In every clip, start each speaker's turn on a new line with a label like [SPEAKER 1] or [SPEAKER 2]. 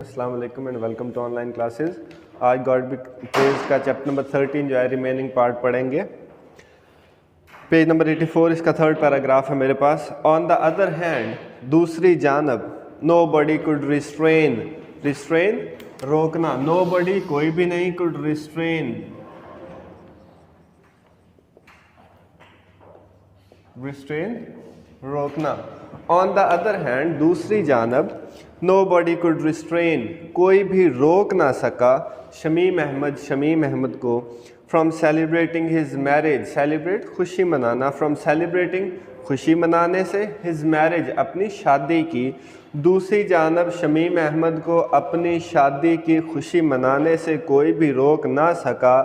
[SPEAKER 1] السلام علیکم and welcome to online classes. آج گاڈ بی پریزڈ کا چیپٹر نمبر 13 جو ہے ریمیننگ پارٹ پڑھیں گے. پیج نمبر 84 اس کا تھرڈ پیراگراف ہے میرے پاس. آن دا ادر ہینڈ دوسری جانب نو بڈی کوڈ ریسٹرین روکنا. نو بڈی کوئی بھی نہیں, کوڈ ریسٹرین روکنا. آن دا ادر ہینڈ دوسری جانب نو باڈی کوڈ ریسٹرین کوئی بھی روک نہ سکا شمیم احمد کو from celebrating his marriage. Celebrate خوشی منانا, فرام سیلیبریٹنگ خوشی منانے سے, ہز میرج اپنی شادی کی. دوسری جانب شمیم احمد کو اپنی شادی کی خوشی منانے سے کوئی بھی روک نہ سکا.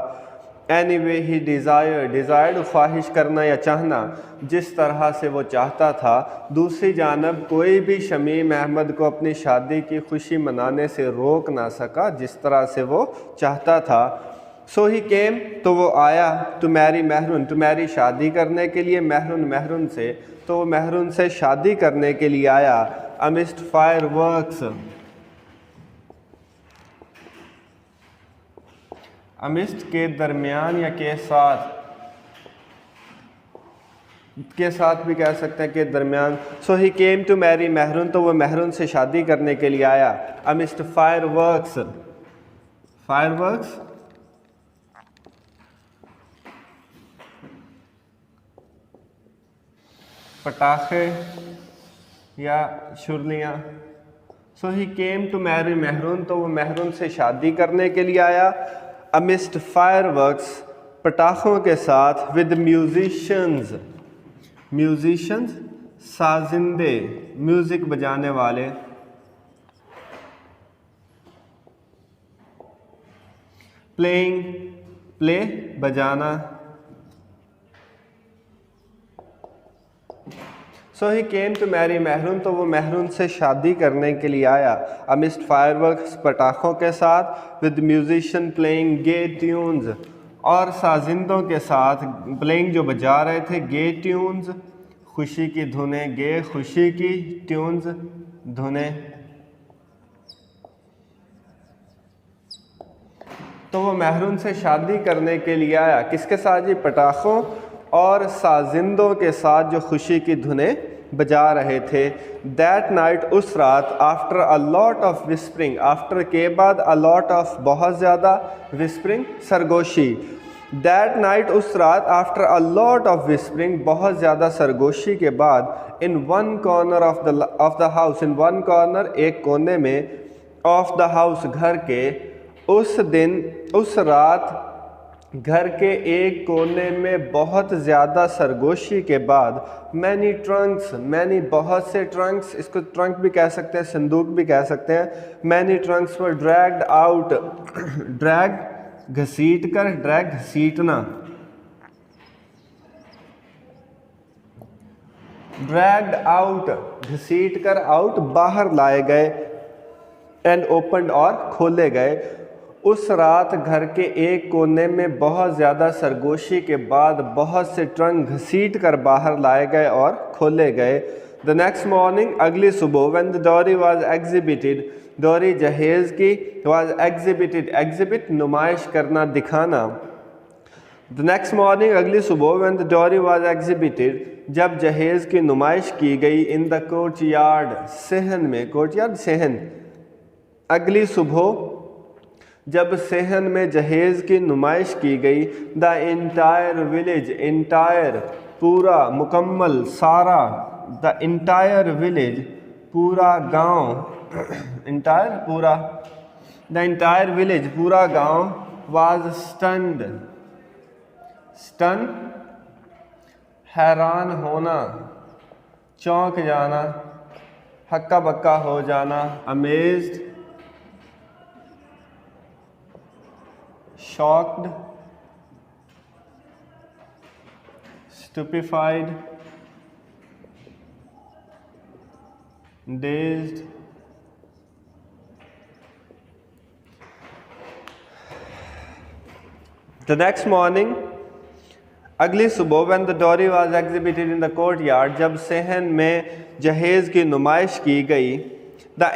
[SPEAKER 1] اینی وے ہی ڈیزائرڈ خواہش کرنا یا چاہنا, جس طرح سے وہ چاہتا تھا. دوسری جانب کوئی بھی شمیم احمد کو اپنی شادی کی خوشی منانے سے روک نہ سکا جس طرح سے وہ چاہتا تھا. سو ہی کیم تو وہ آیا, ٹو میری مہرون, ٹو میری شادی کرنے کے لیے, مہرون سے, تو وہ مہرون سے شادی کرنے کے لیے آیا. امسٹ فائر ورکس, امسٹ کے درمیان یا کے ساتھ بھی کہہ سکتے ہیں کہ درمیان. سو ہی کیم ٹو میری مہرون, تو وہ مہرون سے شادی کرنے کے لیے آیا. امسٹ فائر ورکس پٹاخے یا شرلیاں. سو ہی کیم ٹو میری مہرون, تو وہ مہرون سے شادی کرنے کے لیے آیا. امسٹ فائر ورکس پٹاخوں کے ساتھ, ود میوزیشنز سازندے, میوزک بجانے والے. پلے بجانا. سو ہی کیم ٹو میری مہرون, تو وہ مہرون سے شادی کرنے کے لیے آیا. امسٹ فائر ورکس پٹاخوں کے ساتھ, ود میوزیشن پلینگ گے ٹیونز, اور سازندوں کے ساتھ, پلینگ جو بجا رہے تھے, گے ٹیونز خوشی کی دھنیں, گے خوشی کی, ٹیونز دھنیں. تو وہ مہرون سے شادی کرنے کے لیے آیا. کس کے ساتھ جی؟ پٹاخوں اور سازندوں کے ساتھ جو خوشی کی دھنیں بجا رہے تھے. دیٹ نائٹ, اس رات, after a lot of whispering, after کے بعد, اے لاٹ آف بہت زیادہ, وسپرنگ سرگوشی. دیٹ نائٹ, اس رات, after a lot of whispering بہت زیادہ سرگوشی کے بعد, in one corner of the house, in one corner ایک کونے میں, آف دا ہاؤس گھر کے, اس دن, اس رات گھر کے ایک کونے میں بہت زیادہ سرگوشی کے بعد, مینی ٹرنکس, مینی بہت سے ٹرنکس, اس کو ٹرنک بھی کہہ سکتے ہیں, صندوق بھی کہہ سکتے ہیں. Many trunks were dragged out, drag گھسیٹ کر, ڈریگ گھسیٹنا, dragged out گھسیٹ کر, آؤٹ باہر لائے گئے, اینڈ اوپنڈ اور کھولے گئے. اس رات گھر کے ایک کونے میں بہت زیادہ سرگوشی کے بعد بہت سے ٹرنک گھسیٹ کر باہر لائے گئے اور کھولے گئے. The next morning, اگلی صبح, when the dowry was exhibited, ڈوری جہیز کی, was exhibited, exhibit نمائش کرنا, دکھانا. The next morning, اگلی صبح, when the dowry was exhibited, جب جہیز کی نمائش کی گئی, in the courtyard, صحن میں, courtyard صحن. اگلی صبح جب صحن میں جہیز کی نمائش کی گئی, دا انٹائر ولیج, انٹائر پورا, مکمل, سارا, دا انٹائر ولیج پورا گاؤں, انٹائر پورا, دا انٹائر ولیج پورا گاؤں, واز اسٹنڈ, اسٹن حیران ہونا, چونک جانا, ہکا بکا ہو جانا, amazed shocked, stupefied, dazed. The next morning, اگلی صبح, when the dowry was exhibited in the courtyard, جب صحن میں جہیز کی نمائش کی گئی, The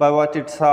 [SPEAKER 1] by what it saw,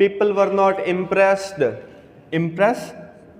[SPEAKER 1] People were not impressed. Impress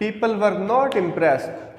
[SPEAKER 1] People were not impressed.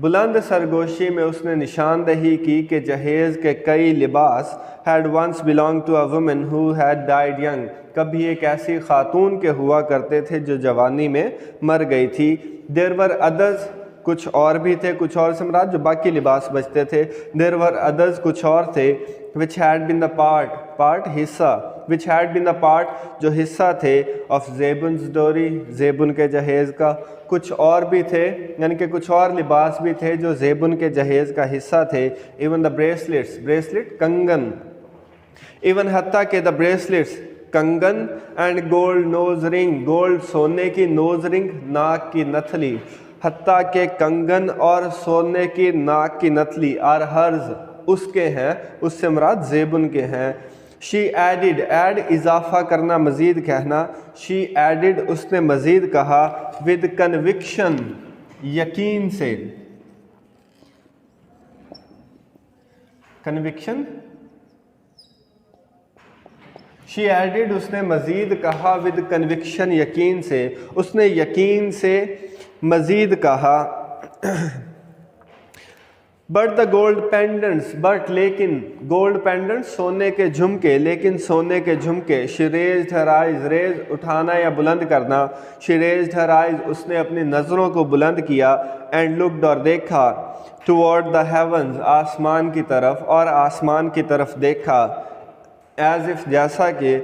[SPEAKER 1] بلند سرگوشی میں اس نے نشاندہی کی کہ جہیز کے کئی لباس had once belonged to a woman who had died young. کبھی ایک ایسی خاتون کے ہوا کرتے تھے جو جوانی میں مر گئی تھی. There were others, کچھ اور بھی تھے, کچھ اور سے مراد جو باقی لباس بچتے تھے. There were others, کچھ اور تھے, which had been the part حصہ, which had been the part جو حصہ تھے of Zebun's dowry, زیبن کے جہیز کا. کچھ اور بھی تھے, یعنی کہ کچھ اور لباس بھی تھے جو زیبن کے جہیز کا حصہ تھے. Even the bracelets, bracelet Kangan, even حتیٰ کہ the bracelets Kangan and gold nose ring, gold سونے کی nose ring ناک کی نتھلی, حتیٰ کہ کنگن اور سونے کی ناک کی نتھلی are hers اس کے ہیں, اس سے مراد زیبن کے ہیں. She added, add اضافہ کرنا, مزید کہنا. She added اس نے مزید کہا with conviction یقین سے. conviction, she added اس نے مزید کہا with conviction یقین سے, اس نے یقین سے مزید کہا. but the gold pendants, but لیکن gold pendants سونے کے جھمکے, لیکن سونے کے جھمکے. she raised her eyes, raise اٹھانا یا بلند کرنا. she raised her eyes اس نے اپنی نظروں کو بلند کیا. and looked اور دیکھا toward the heavens آسمان کی طرف, اور آسمان کی طرف دیکھا. as if جیسا کہ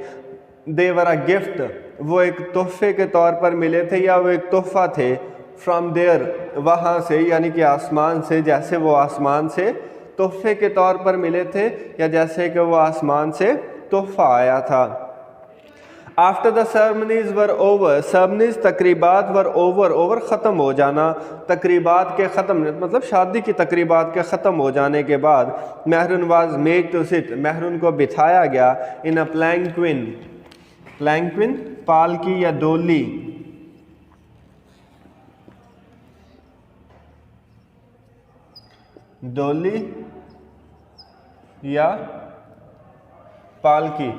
[SPEAKER 1] they were a gift وہ ایک تحفے کے طور پر ملے تھے یا وہ ایک تحفہ تھے. from there وہاں سے, یعنی کہ آسمان سے, جیسے وہ آسمان سے تحفے کے طور پر ملے تھے یا جیسے کہ وہ آسمان سے تحفہ آیا تھا. after the ceremonies were over, ceremonies تقریبات were over ختم ہو جانا, تقریبات کے ختم مطلب شادی کی تقریبات کے ختم ہو جانے کے بعد. مہرن was made to sit, مہرن کو بٹھایا گیا in a palanquin, palanquin پالکی یا ڈولی, ڈولی یا پالکی.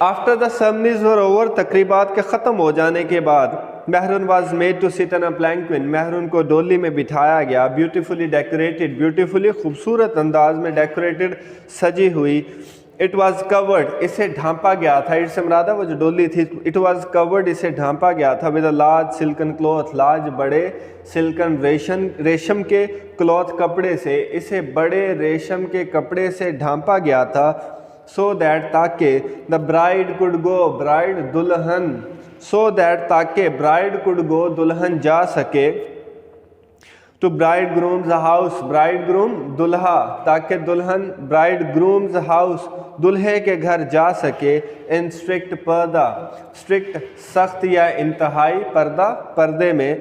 [SPEAKER 1] after the ceremonies were over تقریبات کے ختم ہو جانے کے بعد. مہرن was made to sit in a palanquin, مہرن کو ڈولی میں بٹھایا گیا. beautifully decorated, beautifully خوبصورت انداز میں, decorated سجی ہوئی. it was covered اسے ڈھانپا گیا تھا, اس سے مراد ہے وہ جو ڈولی تھی. it was covered اسے ڈھانپا گیا تھا with a large silken cloth, large بڑے سلکن ریشم کے کلوتھ کپڑے سے, اسے بڑے ریشم کے کپڑے سے ڈھانپا گیا تھا. so that تاکہ the bride could go, bride دلہن, so that تاکہ bride could go دلہن جا سکے. to bridegroom's house, bridegroom دلہا, تاکہ دلہن bridegroom's house دلہے کے گھر جا سکے. in strict پردہ, strict سخت یا انتہائی, پردہ پردے میں.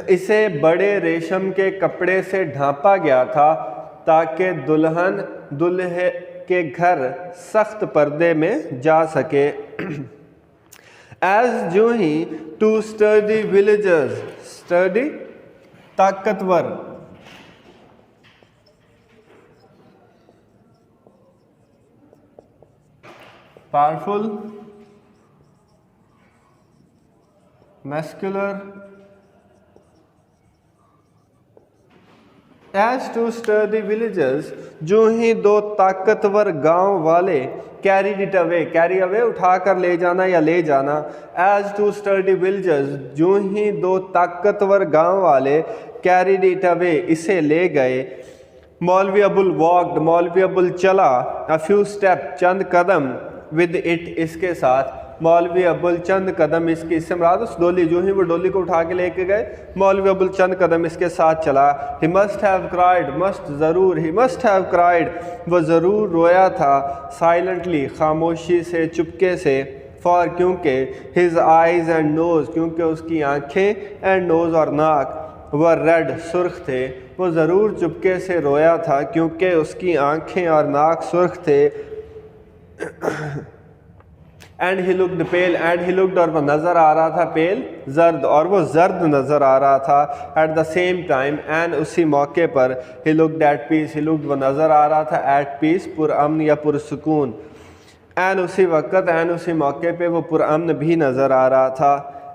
[SPEAKER 1] اسے بڑے ریشم کے کپڑے سے ڈھانپا گیا تھا تاکہ دلہن دلہے کے گھر سخت پردے میں جا سکے. as جو ہی two sturdy villagers, sturdy طاقتور, powerful, muscular. as two sturdy villagers جو ہی دو طاقتور گاؤں والے, carried it away, carry away اٹھا کر لے جانا یا لے جانا. as two sturdy villagers جو ہی دو طاقتور گاؤں والے, carried it away اسے لے گئے. مولوی ابول walked, مولوی ابول چلا, a few step چند قدم, with it اس کے ساتھ. مولوی ابول چند قدم اس کی, اس سے مراد اس ڈولی, جو ہی وہ ڈولی کو اٹھا کے لے کے گئے, مولوی ابول چند قدم اس کے ساتھ چلا. he must have cried, must ضرور, he must have cried وہ ضرور رویا تھا. silently خاموشی سے, چپکے سے. for کیونکہ his eyes and nose کیونکہ اس کی آنکھیں, and nose اور ناک, وہ red سرخ تھے. وہ ضرور چپکے سے رویا تھا کیونکہ اس کی آنکھیں اور ناک سرخ تھے. and he looked pale, and he looked اور وہ نظر آ رہا تھا, pale زرد, اور وہ زرد نظر آ رہا تھا. at the same time, and اسی موقع پر, he looked at peace, he looked وہ نظر آ رہا تھا at peace پرامن یا پرسکون. and اسی وقت, and اسی موقع پہ وہ پرامن بھی نظر آ رہا تھا.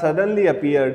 [SPEAKER 1] suddenly appeared,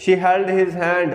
[SPEAKER 1] She held his hand,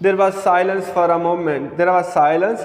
[SPEAKER 1] There was silence for a moment, there was silence,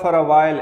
[SPEAKER 1] for a while,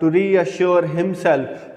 [SPEAKER 1] to reassure himself,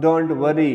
[SPEAKER 1] don't worry,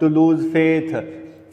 [SPEAKER 1] to lose faith,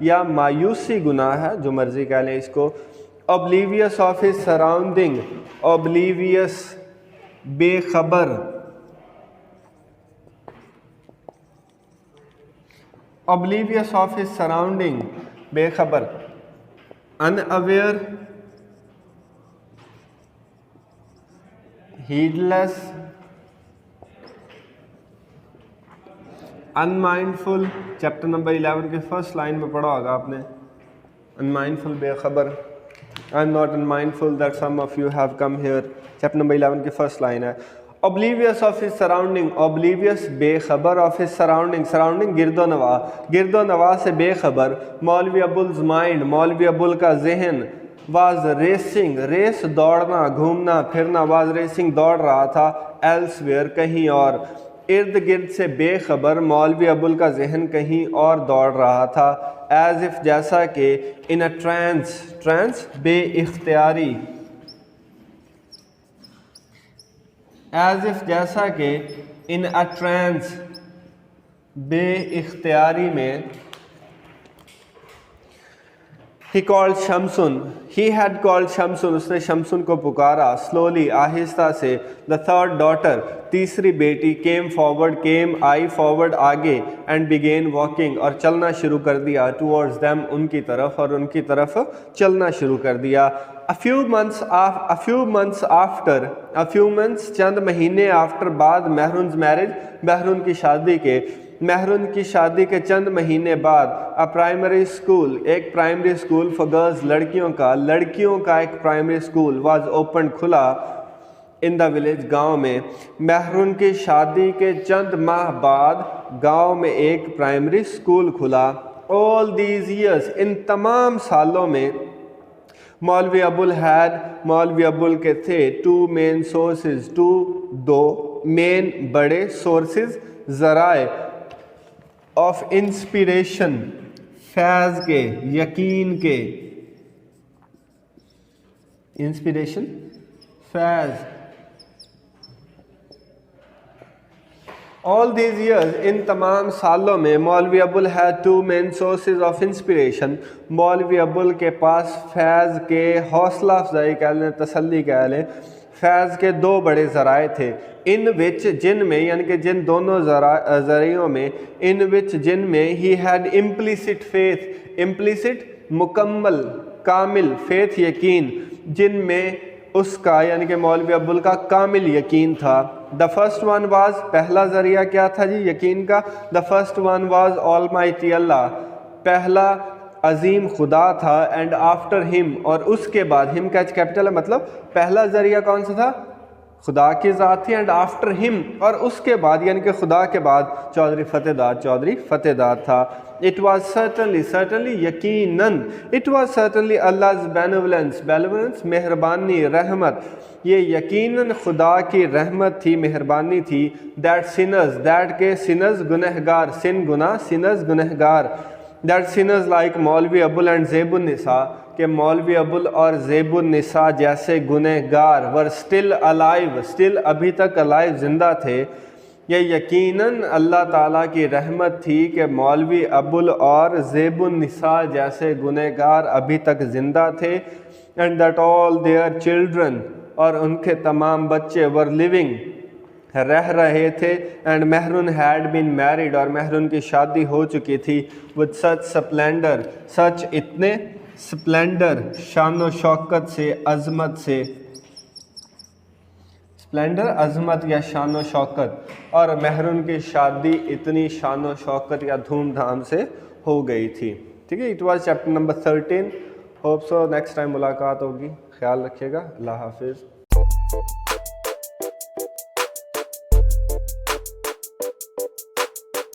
[SPEAKER 1] یا مایوسی گناہ ہے، جو مرضی کہہ لیں اس کو. oblivious of his surrounding, oblivious بے خبر، oblivious of his surrounding بے خبر. unaware heedless unmindful. Chapter number 11 کے فرسٹ لائن میں پڑھا ہوگا آپ نے unmindful بے خبر. I'm not unmindful that some of you have come here. Chapter number 11 کی فرسٹ لائن ہے. oblivious of his surrounding, oblivious بے خبر of his surrounding, surrounding گرد و نواح، گرد و نواح سے بے خبر. مولوی ابوال's mind, مولوی ابوال کا ذہن was racing, ریس دوڑنا گھومنا پھرنا, was racing دوڑ رہا تھا elsewhere کہیں اور. ارد گرد سے بے خبر مولوی ابوال کا ذہن کہیں اور دوڑ رہا تھا. as if جیسا کہ in a trance, trance بے اختیاری, as if جیسا کہ in a trance بے اختیاری میں. he called شمسن, he had called شمسن, اس نے شمسن کو پکارا. slowly آہستہ سے. the third daughter, تیسری بیٹی came forward, came آئی forward آگے, and began walking اور چلنا شروع کر دیا. towards them ان کی طرف, اور ان کی طرف چلنا شروع کر دیا. a few months after, a few months چند مہینے after بعد مہرون's marriage, مہرون کی شادی کے, مہرون کی شادی کے چند مہینے بعد. a primary school, ایک پرائمری اسکول for girls, لڑکیوں کا ایک پرائمری اسکول was opened, کھلا in the village, گاؤں میں. مہرون کی شادی کے چند ماہ بعد گاؤں میں ایک پرائمری اسکول کھلا. all these years, ان تمام سالوں میں مولوی ابوال had, مولوی ابوال کے تھے two main sources, دو main بڑے sources, ذرائع of inspiration, فیض کے, یقین کے. inspiration Faiz. all these years, ان تمام سالوں میں مولوی Abul had two main sources of inspiration, مولوی ابوال کے پاس فیض کے, حوصلہ افزائی کہہ لیں, تسلی کہہ لیں, فیض کے دو بڑے ذرائع تھے. ان وچ, جن میں, یعنی کہ جن دونوں ذرائعوں میں, ان وچ جن میں he had implicit faith, implicit مکمل کامل, faith یقین, جن میں اس کا یعنی کہ مولوی ابوال کا کامل یقین تھا. the first one was, پہلا ذریعہ کیا تھا جی یقین کا؟ the first one was almighty اللہ, پہلا عظیم خدا تھا. and after him, اور اس کے بعد, him کا کیپٹل ہے, مطلب پہلا ذریعہ کون سا تھا؟ خدا کی ذات تھی. and after him, اور اس کے بعد یعنی کہ خدا کے بعد چودھری فتح داد تھا. it was certainly یقیناً, it was certainly Allah's benevolence, مہربانی, رحمت, یہ یقیناً خدا کی رحمت تھی, مہربانی تھی. that کے sinners گنہگار, sin گناہ, sinners گنہگار. that sinners like مولوی ابوال and زیب النساء, کہ مولوی ابوال اور زیب النساء جیسے گنہگار were still alive, still ابھی تک alive, زندہ تھے. یہ یقیناً اللہ تعالیٰ کی رحمت تھی کہ مولوی ابوال اور زیب النساء جیسے گنہگار ابھی تک زندہ تھے. and that all their children, اور ان کے تمام بچے were living, رہ رہے تھے. and مہرون had been married, اور مہرون کی شادی ہو چکی تھی. with such splendor, such اتنے, splendor شان و شوکت سے, عظمت سے, splendor عظمت یا شان و شوکت, اور مہرون کی شادی اتنی شان و شوکت یا دھوم دھام سے ہو گئی تھی. ٹھیک ہے, it was chapter number 13. hope so next time ملاقات ہوگی. خیال رکھیے گا. اللہ حافظ.